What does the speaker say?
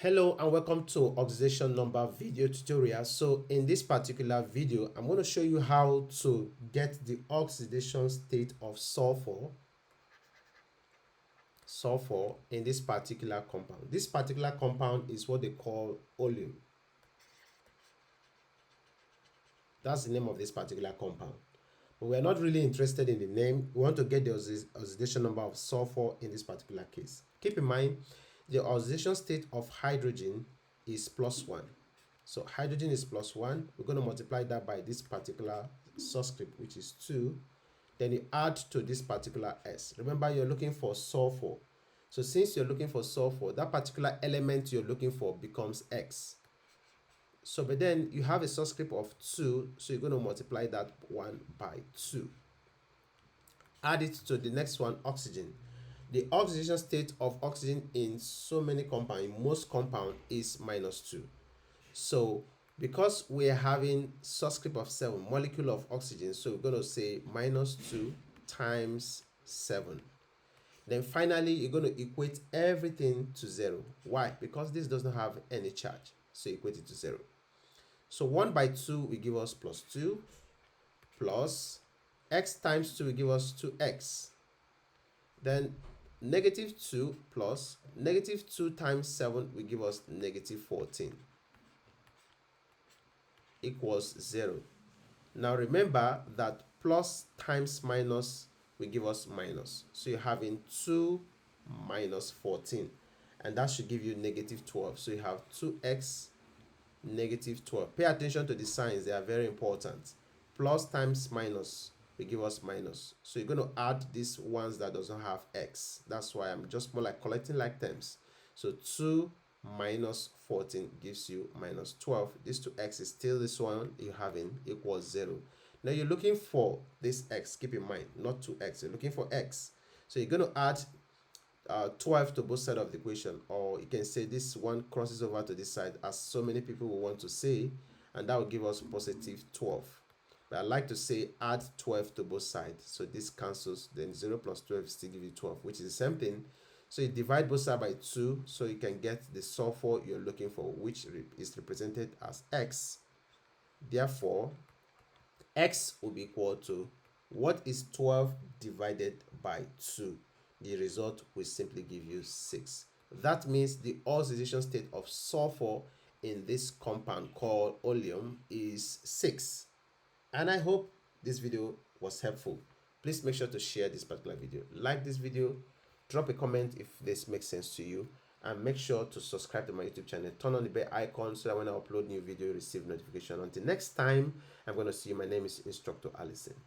Hello and welcome to oxidation number video tutorial. So in this particular video, I'm going to show you how to get the oxidation state of sulfur in this particular compound. This particular compound is what they call oleum. That's the name of this particular compound. But we're not really interested in the name. We want to get the oxidation number of sulfur in this particular case. Keep in mind, the oxidation state of hydrogen is +1. So hydrogen is +1. We're going to multiply that by this particular subscript, which is 2. Then you add to this particular S. Remember, you're looking for sulfur. So since you're looking for sulfur, that particular element you're looking for becomes X. So, but then you have a subscript of 2, so you're going to multiply that 1 by 2. Add it to the next one, oxygen. The oxidation state of oxygen in so many compounds, in most compounds, is -2. So because we're having subscript of 7, molecule of oxygen, so we're going to say -2 times 7. Then finally, you're going to equate everything to 0. Why? Because this does not have any charge. So equate it to 0. So 1 by 2 will give us +2, plus x times 2 will give us 2x. Then -2 plus -2 times 7 will give us -14 equals 0. Now remember that plus times minus will give us minus. So you're having 2 minus 14, and that should give you -12. So you have 2x -12. Pay attention to the signs, they are very important. Plus times minus will give us minus. So you're going to add these ones that doesn't have x. That's why I'm just more like collecting like terms. So 2 minus 14 gives you -12. This 2x is still this one you're having equals 0. Now you're looking for this x. Keep in mind, not 2x. You're looking for x. So you're going to add 12 to both sides of the equation, or you can say this one crosses over to this side, as so many people will want to say, and that will give us +12. But I like to say add 12 to both sides, so this cancels. Then 0 plus 12 still give you 12, which is the same thing. So you divide both sides by 2, so you can get the sulfur you're looking for, which is represented as x. Therefore, x will be equal to, what is 12 divided by 2? The result will simply give you 6. That means the oxidation state of sulfur in this compound called oleum is 6. And I hope this video was helpful. Please make sure to share this particular video. Like this video, drop a comment if this makes sense to you, and make sure to subscribe to my YouTube channel. Turn on the bell icon so that when I upload new video, you receive notification. Until next time, I'm going to see you. My name is Instructor Allison.